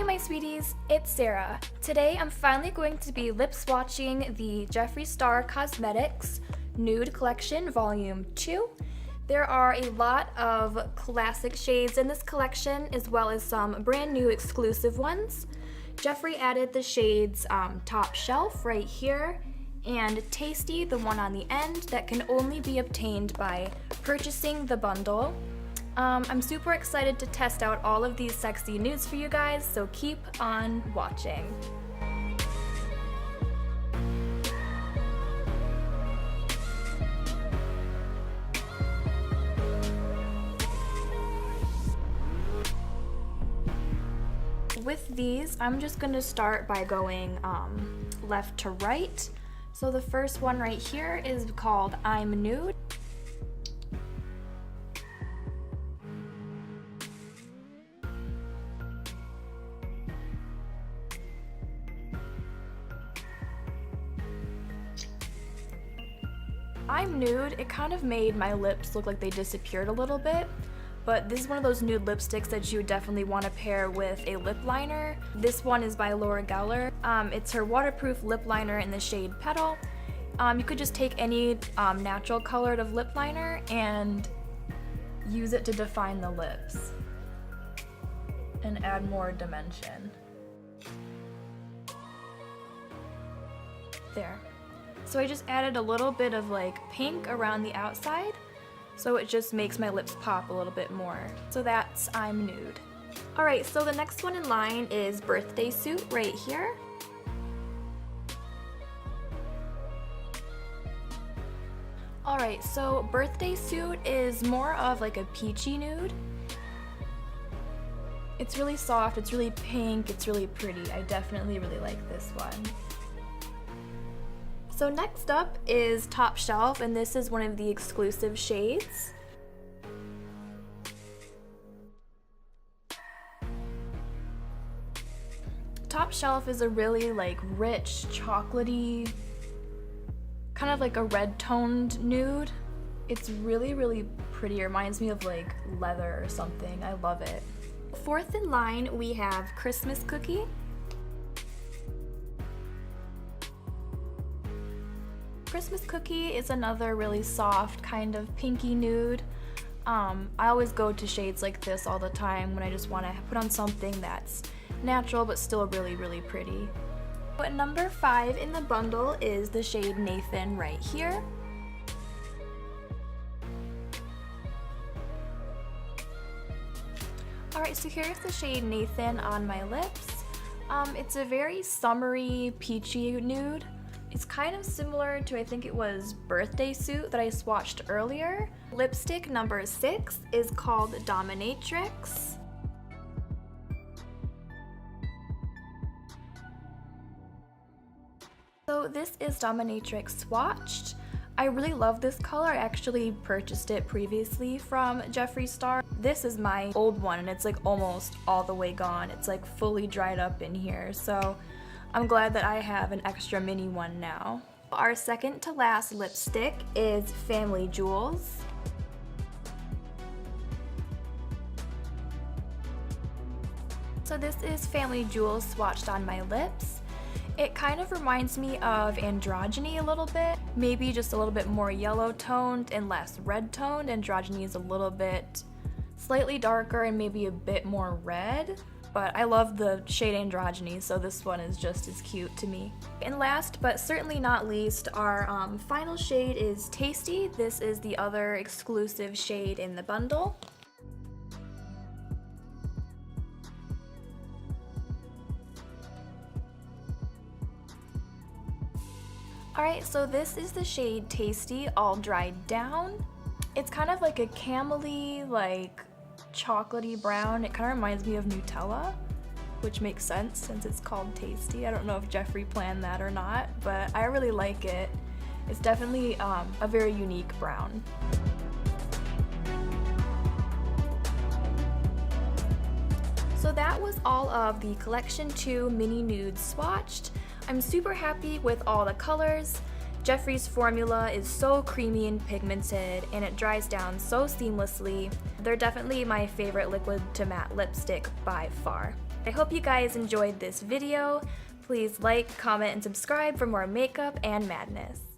Hey my sweeties, it's Sarah. Today I'm finally going to be lip swatching the Jeffree Star Cosmetics Nude Collection Volume 2. There are a lot of classic shades in this collection as well as some brand new exclusive ones. Jeffree added the shades Top Shelf right here and Tasty, the one on the end, that can only be obtained by purchasing the bundle. I'm super excited to test out all of these sexy nudes for you guys, so keep on watching. With these, I'm just going to start by going left to right. So the first one right here is called I'm Nude. I'm Nude, it kind of made my lips look like they disappeared a little bit, but this is one of those nude lipsticks that you would definitely want to pair with a lip liner. This one is by Laura Geller. It's her waterproof lip liner in the shade Petal. You could just take any natural colored of lip liner and use it to define the lips and add more dimension. There. So I just added a little bit of like pink around the outside, so it just makes my lips pop a little bit more. So that's I'm Nude. Alright, so the next one in line is Birthday Suit right here. Alright, so Birthday Suit is more of like a peachy nude. It's really soft, it's really pink, it's really pretty. I definitely really like this one. So next up is Top Shelf, and this is one of the exclusive shades. Top Shelf is a really like rich, chocolatey, kind of like a red toned nude. It's really, really pretty. It reminds me of like leather or something. I love it. Fourth in line, we have Christmas Cookie. Christmas Cookie is another really soft kind of pinky nude. I always go to shades like this all the time when I just want to put on something that's natural but still really, really pretty. But number 5 in the bundle is the shade Nathan right here. Alright, so here's the shade Nathan on my lips. It's a very summery, peachy nude. It's kind of similar to, I think it was Birthday Suit that I swatched earlier. Lipstick number 6 is called Dominatrix. So this is Dominatrix swatched. I really love this color. I actually purchased it previously from Jeffree Star. This is my old one and it's like almost all the way gone. It's like fully dried up in here. So I'm glad that I have an extra mini one now. Our second to last lipstick is Family Jewels. So this is Family Jewels swatched on my lips. It kind of reminds me of Androgyny a little bit, maybe just a little bit more yellow toned and less red toned. Androgyny is a little bit slightly darker and maybe a bit more red. But I love the shade Androgyny, so this one is just as cute to me. And last but certainly not least, our final shade is Tasty. This is the other exclusive shade in the bundle. Alright, so this is the shade Tasty, all dried down. It's kind of like a camely, like chocolatey brown. It kind of reminds me of Nutella, which makes sense since it's called Tasty. I don't know if Jeffree planned that or not, but I really like it. It's definitely a very unique brown. So that was all of the Collection 2 mini nudes swatched. I'm super happy with all the colors. Jeffree's formula is so creamy and pigmented, and it dries down so seamlessly. They're definitely my favorite liquid to matte lipstick by far. I hope you guys enjoyed this video. Please like, comment, and subscribe for more makeup and madness.